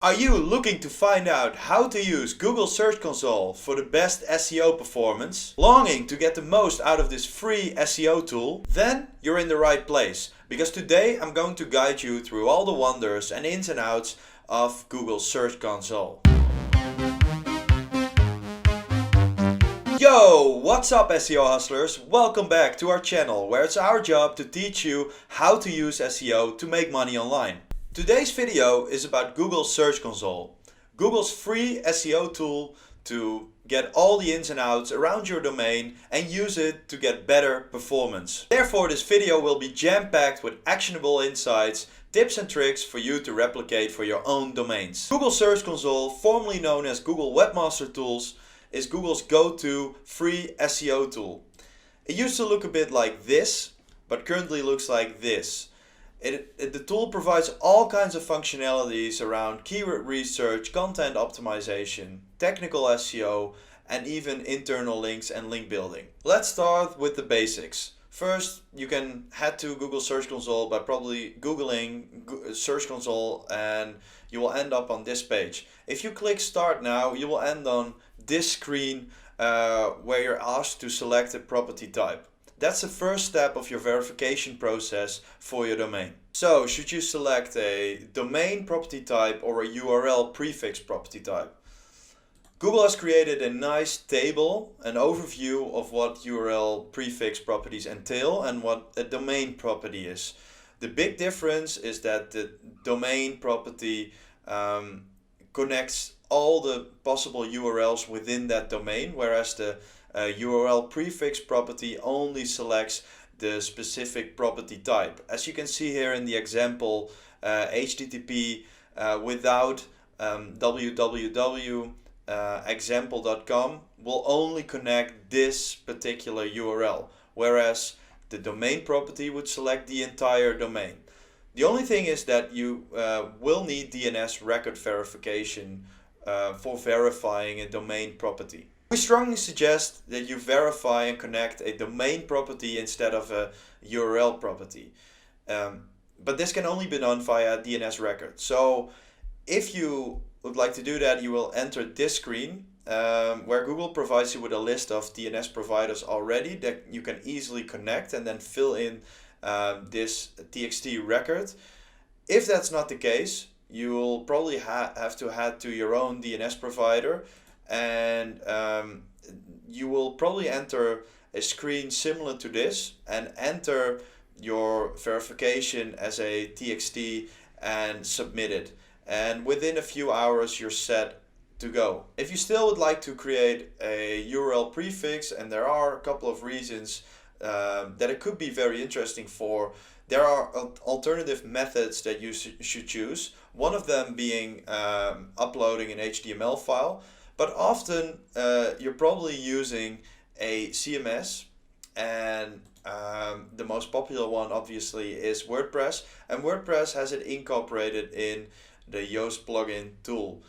Are you looking to find out how to use Google Search Console for the best SEO performance? Longing to get the most out of this free SEO tool? Then you're in the right place, because today I'm going to guide you through all the wonders and ins and outs of Google Search Console. Yo, what's up SEO hustlers? Welcome back to our channel where it's our job to teach you how to use SEO to make money online. Today's video is about Google Search Console, Google's free SEO tool to get all the ins and outs around your domain and use it to get better performance. Therefore, this video will be jam-packed with actionable insights, tips and tricks for you to replicate for your own domains. Google Search Console, formerly known as Google Webmaster Tools, is Google's go-to free SEO tool. It used to look a bit like this, but currently looks like this. The tool provides all kinds of functionalities around keyword research, content optimization, technical SEO, and even internal links and link building. Let's start with the basics. First, you can head to Google Search Console by probably Googling Search Console and you will end up on this page. If you click Start Now, you will end on this screen where you're asked to select a property type. That's the first step of your verification process for your domain. So, should you select a domain property type or a URL prefix property type? Google has created a nice table, an overview of what URL prefix properties entail and what a domain property is. The big difference is that the domain property connects all the possible URLs within that domain, whereas the URL prefix property only selects the specific property type. As you can see here in the example, HTTP without www example.com will only connect this particular URL, whereas the domain property would select the entire domain. The only thing is that you will need DNS record verification for verifying a domain property. We strongly suggest that you verify and connect a domain property instead of a URL property. But this can only be done via DNS record. So if you would like to do that, you will enter this screen where Google provides you with a list of DNS providers already that you can easily connect and then fill in this TXT record. If that's not the case, you will probably have to head to your own DNS provider and you will probably enter a screen similar to this and enter your verification as a TXT and submit it. And within a few hours you're set to go. If you still would like to create a URL prefix, and there are a couple of reasons that it could be very interesting for, there are alternative methods that you should choose. One of them being uploading an HTML file, but often you're probably using a CMS, and the most popular one obviously is WordPress, and WordPress has it incorporated in the Yoast plugin tool.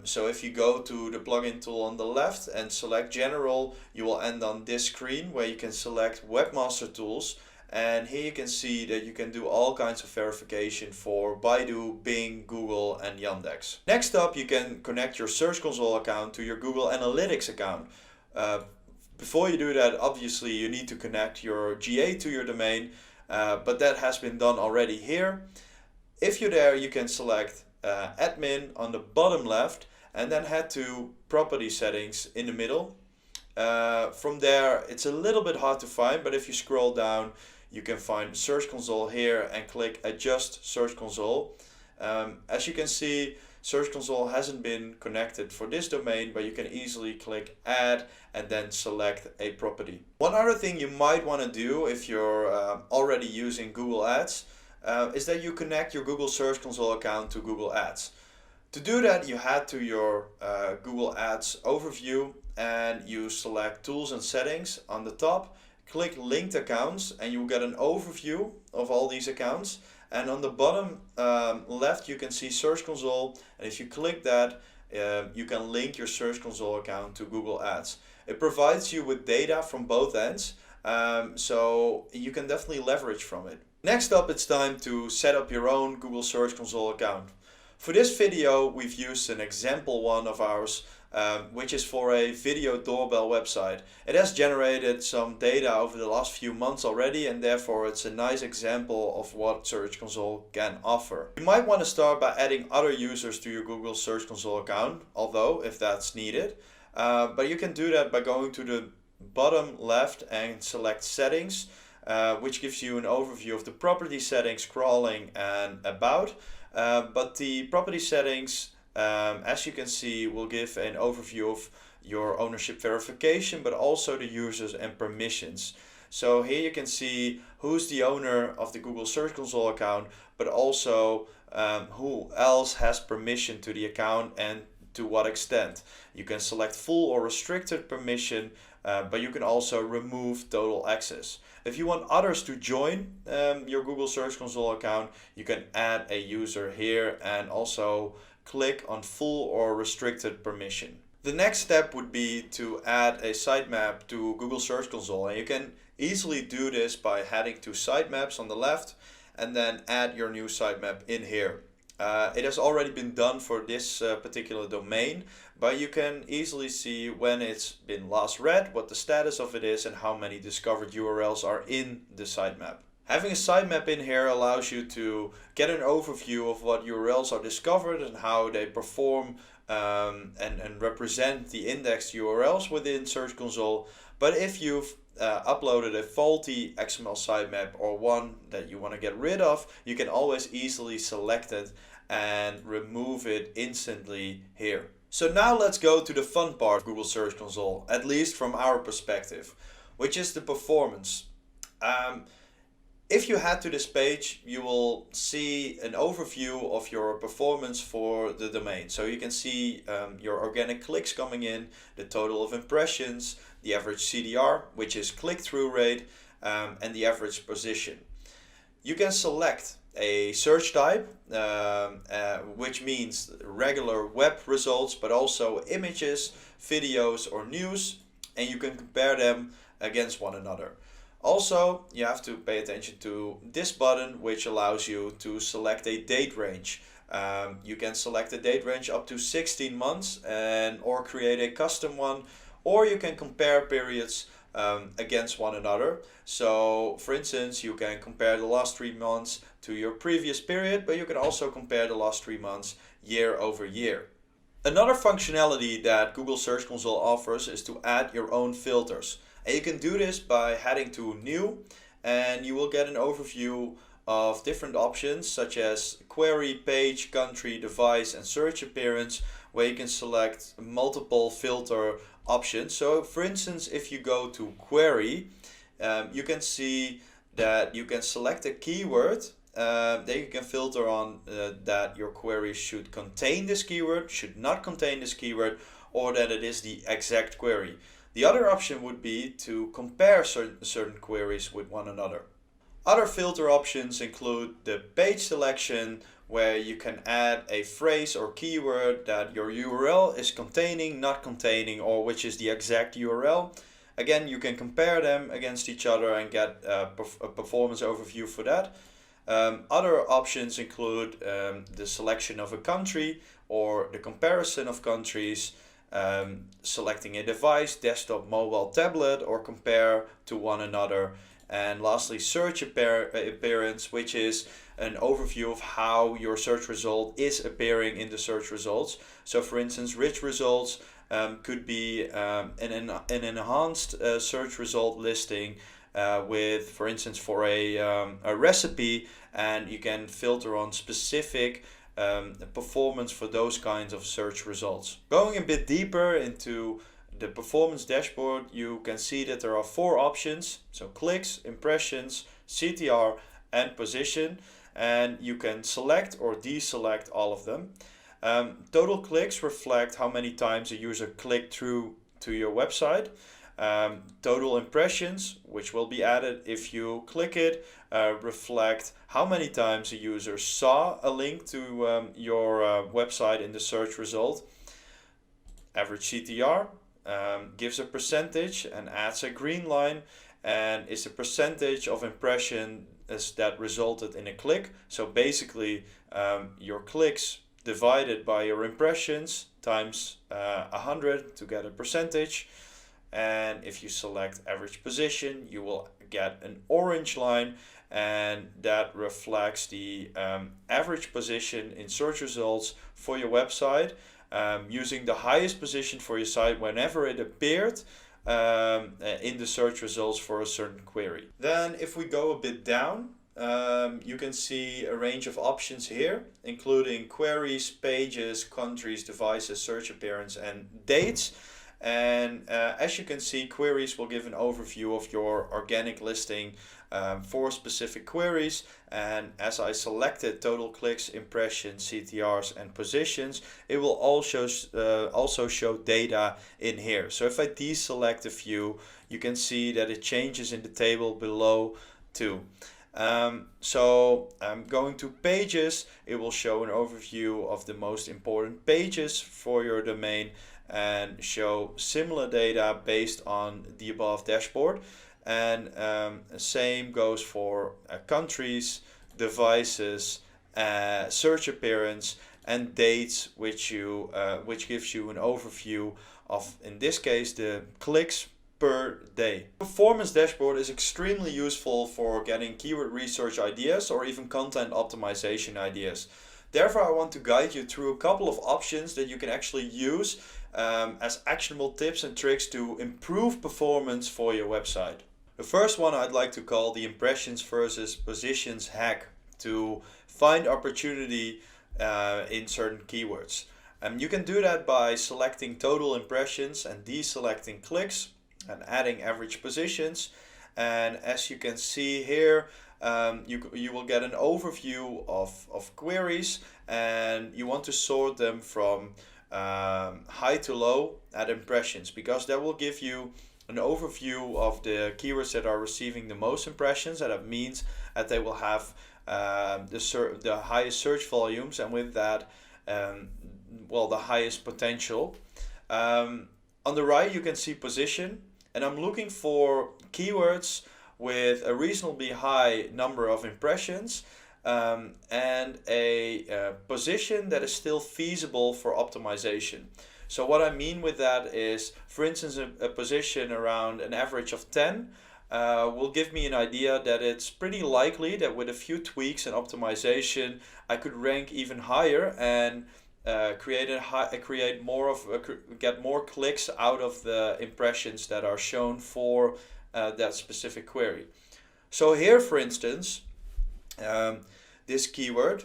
So if you go to the plugin tool on the left and select General, you will end on this screen where you can select Webmaster Tools, and here you can see that you can do all kinds of verification for Baidu, Bing, Google and Yandex. Next up, you can connect your Search Console account to your Google Analytics account. Before you do that, obviously you need to connect your GA to your domain, but that has been done already here. If you're there, you can select admin on the bottom left and then head to property settings in the middle. From there, it's a little bit hard to find, but if you scroll down, you can find Search Console here and click Adjust Search Console. As you can see, Search Console hasn't been connected for this domain, but you can easily click Add and then select a property. One other thing you might want to do if you're already using Google Ads is that you connect your Google Search Console account to Google Ads. To do that, you head to your Google Ads overview and you select Tools and Settings on the top, click Linked Accounts, and you will get an overview of all these accounts. And on the bottom left, you can see Search Console, and if you click that, you can link your Search Console account to Google Ads. It provides you with data from both ends, so you can definitely leverage from it. Next up, it's time to set up your own Google Search Console account. For this video, we've used an example one of ours, which is for a video doorbell website. It has generated some data over the last few months already, and therefore it's a nice example of what Search Console can offer. You might want to start by adding other users to your Google Search Console account, although if that's needed. But you can do that by going to the bottom left and select Settings, which gives you an overview of the property settings, crawling, and about. But the property settings, as you can see, will give an overview of your ownership verification, but also the users and permissions. So here you can see who's the owner of the Google Search Console account, but also who else has permission to the account and to what extent. You can select full or restricted permission, but you can also remove total access. If you want others to join your Google Search Console account, you can add a user here and also click on full or restricted permission. The next step would be to add a sitemap to Google Search Console, and you can easily do this by heading to Sitemaps on the left and then add your new sitemap in here. It has already been done for this particular domain, but you can easily see when it's been last read, what the status of it is, and how many discovered URLs are in the sitemap. Having a sitemap in here allows you to get an overview of what URLs are discovered and how they perform and represent the indexed URLs within Search Console. But if you've uploaded a faulty XML sitemap or one that you want to get rid of, you can always easily select it and remove it instantly here. So now let's go to the fun part of Google Search Console, at least from our perspective, which is the performance. If you head to this page, you will see an overview of your performance for the domain. So you can see your organic clicks coming in, the total of impressions, the average CTR, which is click-through rate, and the average position. You can select a search type, which means regular web results, but also images, videos, or news, and you can compare them against one another. Also, you have to pay attention to this button, which allows you to select a date range. You can select a date range up to 16 months or create a custom one, or you can compare periods against one another. So, for instance, you can compare the last 3 months to your previous period, but you can also compare the last 3 months year over year. Another functionality that Google Search Console offers is to add your own filters. And you can do this by heading to New, and you will get an overview of different options such as query, page, country, device, and search appearance, where you can select multiple filter options. So for instance, if you go to query, you can see that you can select a keyword. Then you can filter on that your query should contain this keyword, should not contain this keyword, or that it is the exact query. The other option would be to compare certain queries with one another. Other filter options include the page selection, where you can add a phrase or keyword that your URL is containing, not containing, or which is the exact URL. Again, you can compare them against each other and get a performance overview for that. Other options include the selection of a country or the comparison of countries, selecting a device, desktop, mobile, tablet, or compare to one another. And lastly, search appearance, which is an overview of how your search result is appearing in the search results. So for instance, rich results could be an enhanced search result listing with, for instance, for a recipe, and you can filter on specific performance for those kinds of search results. Going a bit deeper into the performance dashboard, you can see that there are 4 options, so clicks, impressions, CTR, and position, and you can select or deselect all of them. Total clicks reflect how many times a user clicked through to your website. Total impressions, which will be added if you click it, reflect how many times a user saw a link to your website in the search result. Average CTR gives a percentage and adds a green line, and is a percentage of impression that resulted in a click. So basically your clicks divided by your impressions times 100 to get a percentage. And if you select average position, you will get an orange line, and that reflects the average position in search results for your website, using the highest position for your site whenever it appeared in the search results for a certain query. Then if we go a bit down, you can see a range of options here, including queries, pages, countries, devices, search appearance, and dates. And as you can see, queries will give an overview of your organic listing for specific queries. And as I selected total clicks, impressions, CTRs, and positions, it will also show data in here. So if I deselect a few, you can see that it changes in the table below too. So I'm going to pages. It will show an overview of the most important pages for your domain and show similar data based on the above dashboard. And same goes for countries, devices, search appearance, and dates, which gives you an overview of, in this case, the clicks per day. Performance dashboard is extremely useful for getting keyword research ideas or even content optimization ideas. Therefore, I want to guide you through a couple of options that you can actually use as actionable tips and tricks to improve performance for your website. The first one I'd like to call the impressions versus positions hack to find opportunity in certain keywords. You can do that by selecting total impressions and deselecting clicks and adding average positions. And as you can see here, you will get an overview of queries, and you want to sort them from high to low at impressions, because that will give you an overview of the keywords that are receiving the most impressions, and that means that they will have the highest search volumes, and with that the highest potential. On the right you can see position, and I'm looking for keywords with a reasonably high number of impressions and a position that is still feasible for optimization. So what I mean with that is, for instance, a position around an average of 10 will give me an idea that it's pretty likely that with a few tweaks and optimization I could rank even higher and get more clicks out of the impressions that are shown for that specific query. So here, for instance, this keyword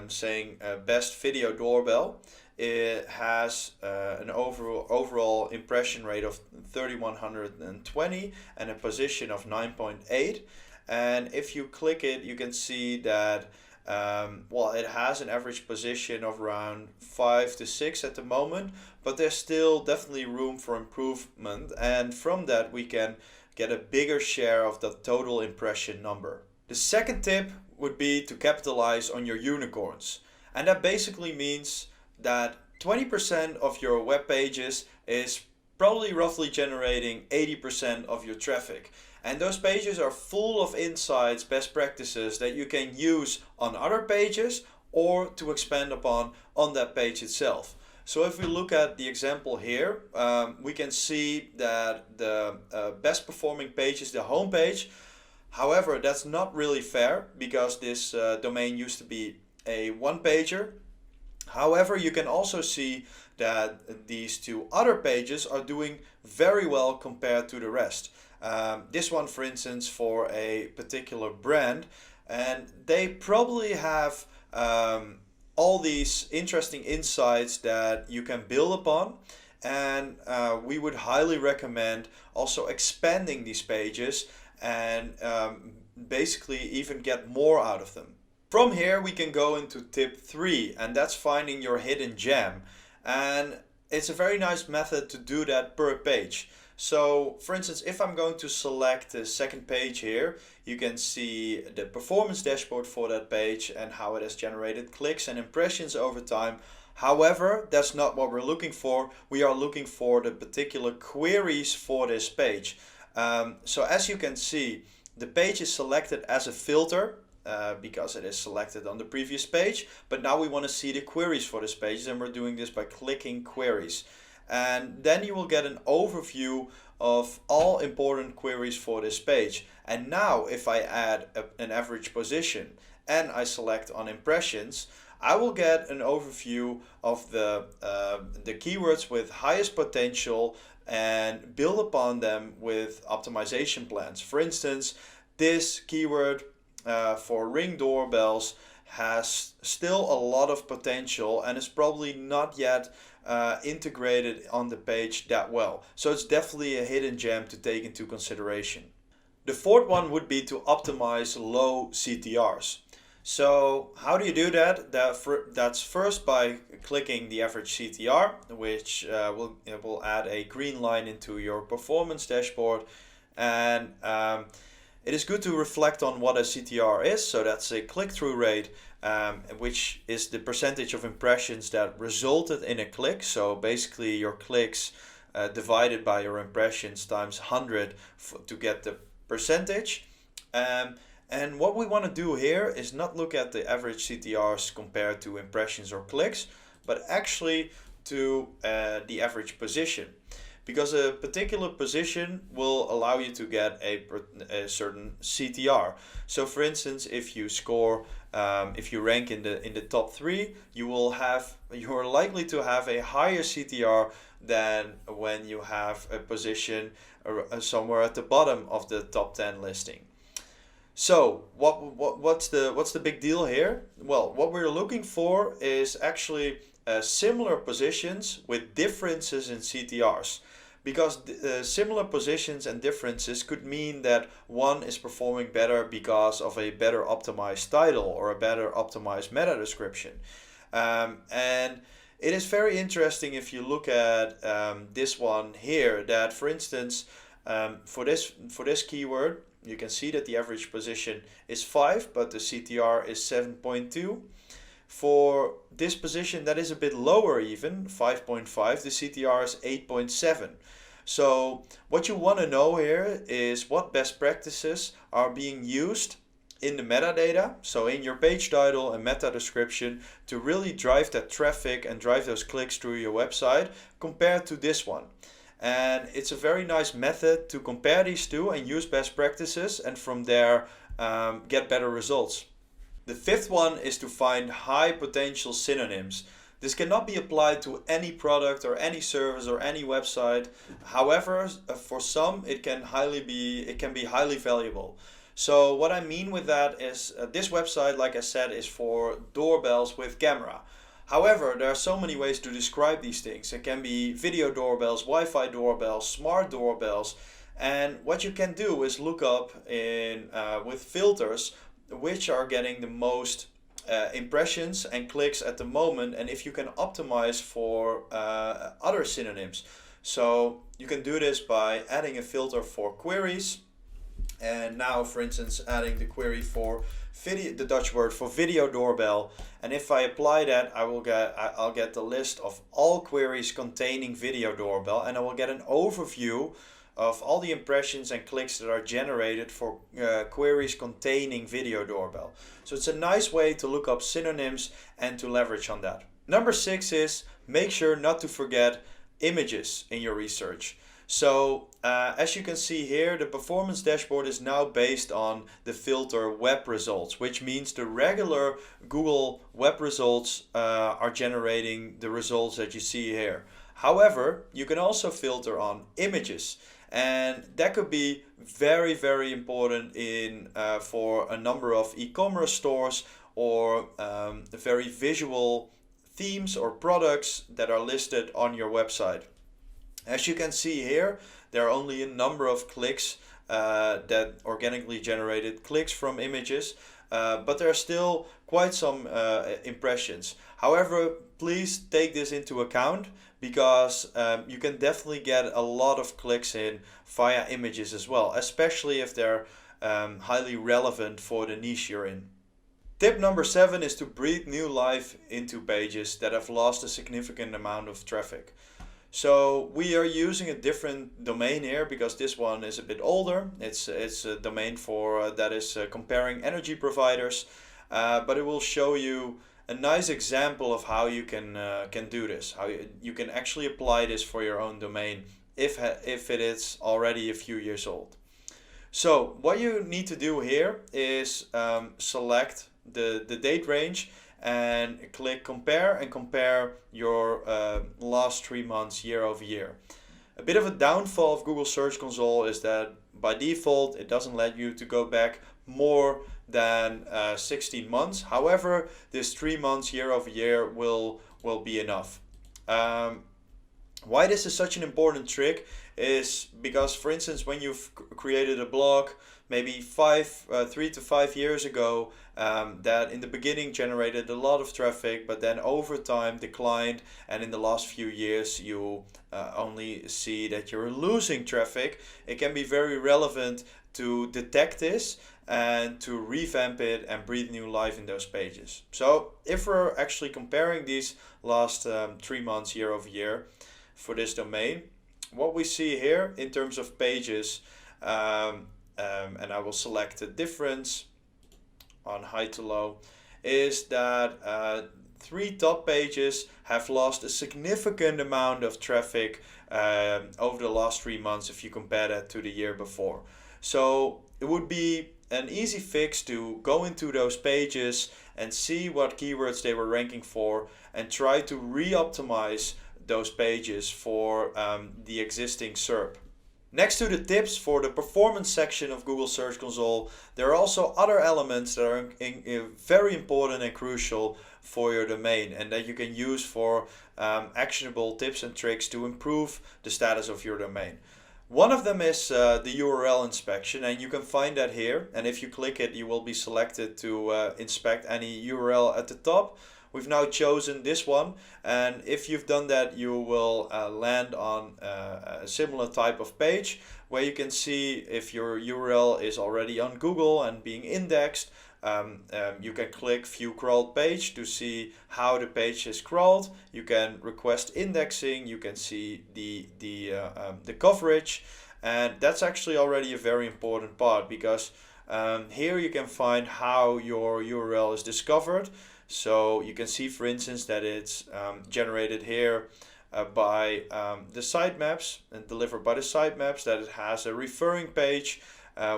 saying best video doorbell, it has an overall impression rate of 3120 and a position of 9.8. And if you click it, you can see that it has an average position of around 5 to 6 at the moment, but there's still definitely room for improvement, and from that we can get a bigger share of the total impression number. The second tip would be to capitalize on your unicorns, and that basically means that 20% of your web pages is probably roughly generating 80% of your traffic. And those pages are full of insights, best practices that you can use on other pages or to expand upon on that page itself. So if we look at the example here, we can see that the best performing page is the home page. However, that's not really fair because this domain used to be a one-pager. However, you can also see that these two other pages are doing very well compared to the rest. This one, for instance, for a particular brand, and they probably have all these interesting insights that you can build upon, and we would highly recommend also expanding these pages and basically even get more out of them. From here we can go into tip 3, and that's finding your hidden gem, and it's a very nice method to do that per page. So for instance, if I'm going to select the second page here, you can see the performance dashboard for that page and how it has generated clicks and impressions over time. However, that's not what we're looking for. We are looking for the particular queries for this page. So as you can see, the page is selected as a filter. because it is selected on the previous page. But now we want to see the queries for this page, and we're doing this by clicking queries. And then you will get an overview of all important queries for this page. And now if I add an average position and I select on impressions, I will get an overview of the keywords with highest potential and build upon them with optimization plans. For instance, this keyword for Ring doorbells has still a lot of potential and is probably not yet integrated on the page that well. So it's definitely a hidden gem to take into consideration. The fourth one would be to optimize low CTRs. So how do you do that? That's first by clicking the average CTR, which will add a green line into your performance dashboard. And it is good to reflect on what a CTR is. So that's a click-through rate, which is the percentage of impressions that resulted in a click. So basically your clicks divided by your impressions times 100 to get the percentage. And what we want to do here is not look at the average CTRs compared to impressions or clicks, but actually to the average position. Because a particular position will allow you to get a certain CTR. So for instance, if you score, if you rank in the top 3, you're likely to have a higher CTR than when you have a position somewhere at the bottom of the top 10 listing. So what's the big deal here? Well, what we're looking for is actually similar positions with differences in CTRs. Because similar positions and differences could mean that one is performing better because of a better optimized title or a better optimized meta description. And it is very interesting if you look at this one here, that for instance, for this keyword, you can see that the average position is 5, but the CTR is 7.2. For this position that is a bit lower even, 5.5, the CTR is 8.7. So what you want to know here is what best practices are being used in the metadata, so in your page title and meta description, to really drive that traffic and drive those clicks through your website compared to this one. And it's a very nice method to compare these two and use best practices, and from there get better results. The fifth one is to find high potential synonyms. This cannot be applied to any product or any service or any website. However, for some it can be highly valuable. So what I mean with that is this website, like I said, is for doorbells with camera. However, there are so many ways to describe these things. It can be video doorbells, Wi-Fi doorbells, smart doorbells. And what you can do is look up with filters which are getting the most impressions and clicks at the moment, and if you can optimize for other synonyms. So you can do this by adding a filter for queries, and now for instance adding the query for video, the Dutch word for video doorbell, and if I apply that, I'll get the list of all queries containing video doorbell, and I will get an overview of all the impressions and clicks that are generated for queries containing video doorbell. So it's a nice way to look up synonyms and to leverage on that. Number 6 is make sure not to forget images in your research. So as you can see here, the performance dashboard is now based on the filter web results, which means the regular Google web results are generating the results that you see here. However, you can also filter on images. And that could be very, very important for a number of e-commerce stores or very visual themes or products that are listed on your website. As you can see here, there are only a number of clicks that organically generated clicks from images, but there are still quite some impressions. However, please take this into account, because you can definitely get a lot of clicks in via images as well, especially if they're highly relevant for the niche you're in. Tip number 7 is to breathe new life into pages that have lost a significant amount of traffic. So we are using a different domain here because this one is a bit older. It's a domain for that is comparing energy providers, but it will show you a nice example of how you can do this. How you can actually apply this for your own domain if it is already a few years old. So what you need to do here is select the date range and click compare and compare your last 3 months year over year. A bit of a downfall of Google Search Console is that by default it doesn't let you to go back more than 16 months. However, this 3 months year over year will be enough. Um, why this is such an important trick is because, for instance, when you've created a blog maybe 3 to 5 years ago, that in the beginning generated a lot of traffic but then over time declined, and in the last few years you only see that you're losing traffic, it can be very relevant to detect this and to revamp it and breathe new life in those pages. So if we're actually comparing these last 3 months year over year for this domain, what we see here in terms of pages, and I will select the difference on high to low, is that 3 top pages have lost a significant amount of traffic over the last 3 months if you compare that to the year before. So it would be an easy fix to go into those pages and see what keywords they were ranking for and try to re-optimize those pages for the existing SERP. Next to the tips for the performance section of Google Search Console, there are also other elements that are very important and crucial for your domain and that you can use for actionable tips and tricks to improve the status of your domain. One of them is the URL inspection, and you can find that here. And if you click it, you will be selected to inspect any URL at the top. We've now chosen this one, and if you've done that, you will land on a similar type of page where you can see if your URL is already on Google and being indexed. You can click view crawled page to see how the page is crawled. You can request indexing. You can see the coverage, and that's actually already a very important part because here you can find how your URL is discovered. So you can see, for instance, that it's generated here by the sitemaps and delivered by the sitemaps, that it has a referring page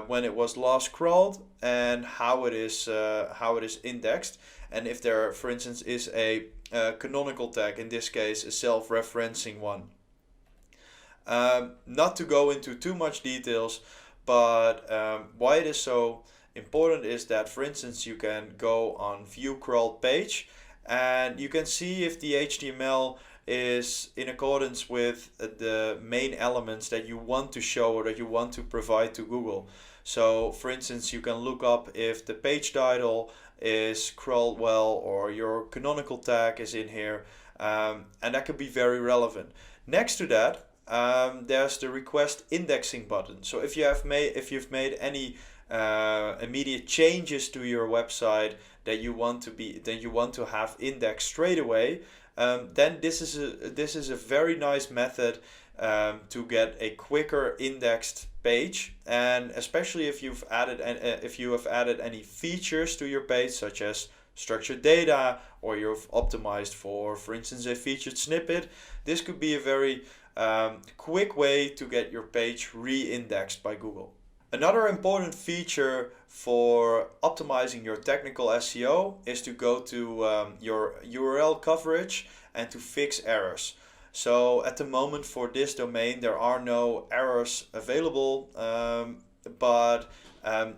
when it was last crawled and how it is indexed, and if there, for instance, is a canonical tag, in this case a self-referencing one. Not to go into too much details, but why it is so important is that, for instance, you can go on view crawled page and you can see if the HTML is in accordance with the main elements that you want to show or that you want to provide to Google. So for instance, you can look up if the page title is crawled well or your canonical tag is in here, and that could be very relevant. Next to that, there's the request indexing button. So if you've made any immediate changes to your website that you want to have indexed straight away, then this is a very nice method to get a quicker indexed page, and especially if you have added any features to your page, such as structured data, or you've optimized for instance, a featured snippet. This could be a very quick way to get your page re-indexed by Google. Another important feature for optimizing your technical SEO is to go to your URL coverage and to fix errors. So at the moment for this domain there are no errors available, but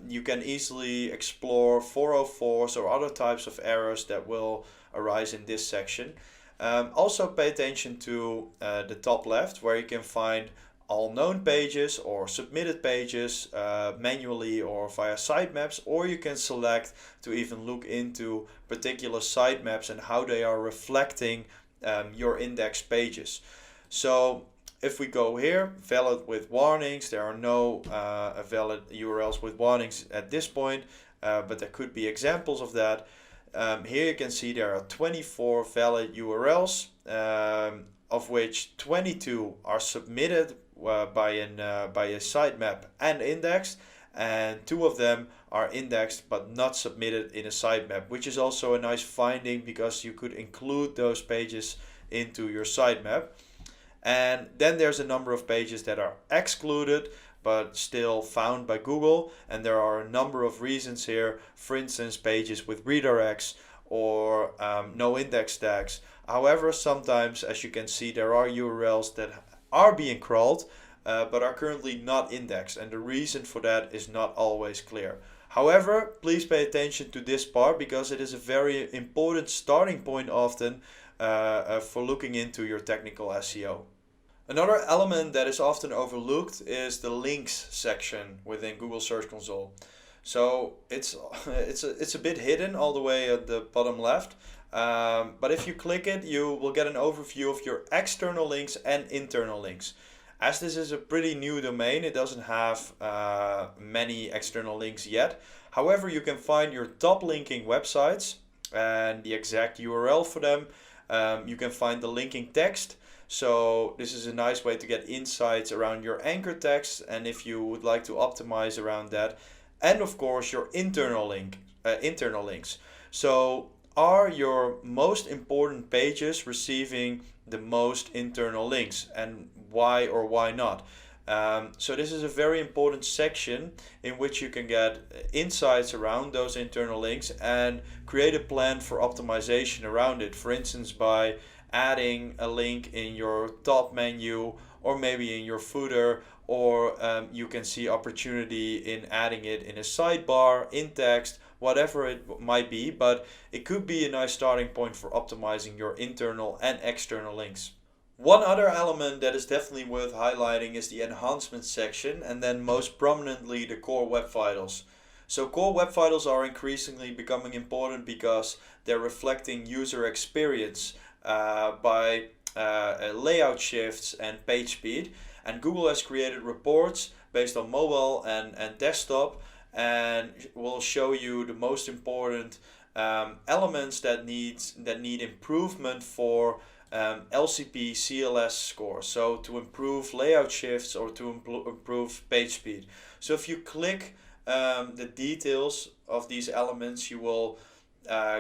you can easily explore 404s or other types of errors that will arise in this section. Also pay attention to the top left, where you can find all known pages or submitted pages manually or via sitemaps, or you can select to even look into particular sitemaps and how they are reflecting your index pages. So if we go here, valid with warnings, there are no valid URLs with warnings at this point, but there could be examples of that. Here you can see there are 24 valid URLs of which 22 are submitted by a sitemap and indexed, and 2 of them are indexed but not submitted in a sitemap, which is also a nice finding because you could include those pages into your sitemap. And then there's a number of pages that are excluded but still found by Google, and there are a number of reasons here. For instance, pages with redirects or no index tags. However, sometimes, as you can see, there are URLs that are being crawled but are currently not indexed, and the reason for that is not always clear. However, please pay attention to this part because it is a very important starting point often for looking into your technical SEO. Another element that is often overlooked is the links section within Google Search Console. So it's a bit hidden all the way at the bottom left, but if you click it, you will get an overview of your external links and internal links. As this is a pretty new domain, it doesn't have many external links yet. However, you can find your top linking websites and the exact URL for them. You can find the linking text. So this is a nice way to get insights around your anchor text, and if you would like to optimize around that. And of course your internal links. So are your most important pages receiving the most internal links, and why or why not? So this is a very important section in which you can get insights around those internal links and create a plan for optimization around it. For instance, by adding a link in your top menu or maybe in your footer, or you can see opportunity in adding it in a sidebar, in text, whatever it might be, but it could be a nice starting point for optimizing your internal and external links. One other element that is definitely worth highlighting is the enhancement section, and then most prominently the core web vitals. So core web vitals are increasingly becoming important because they're reflecting user experience by layout shifts and page speed. And Google has created reports based on mobile and desktop, and will show you the most important elements that need improvement for LCP CLS scores. So to improve layout shifts or to improve page speed. So if you click the details of these elements, you will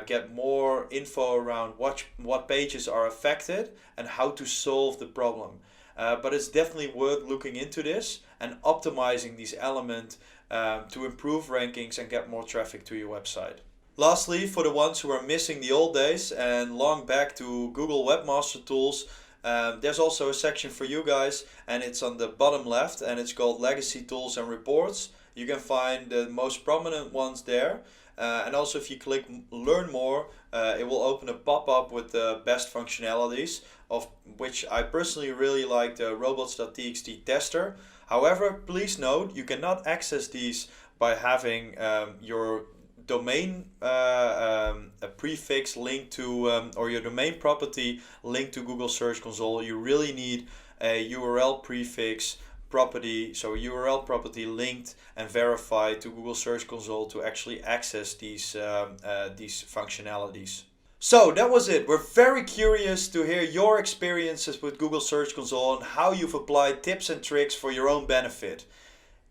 get more info around what pages are affected and how to solve the problem. But it's definitely worth looking into this and optimizing these elements to improve rankings and get more traffic to your website. Lastly, for the ones who are missing the old days and long back to Google Webmaster Tools, there's also a section for you guys, and it's on the bottom left, and it's called Legacy Tools and Reports. You can find the most prominent ones there. And also if you click Learn More, it will open a pop-up with the best functionalities, of which I personally really like the robots.txt tester. However, please note you cannot access these by having your domain a prefix linked to or your domain property linked to Google Search Console. You really need a URL prefix property, so URL property linked and verified to Google Search Console to actually access these functionalities. So that was it. We're very curious to hear your experiences with Google Search Console and how you've applied tips and tricks for your own benefit.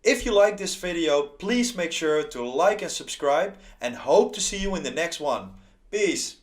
If you like this video, please make sure to like and subscribe, and hope to see you in the next one. Peace!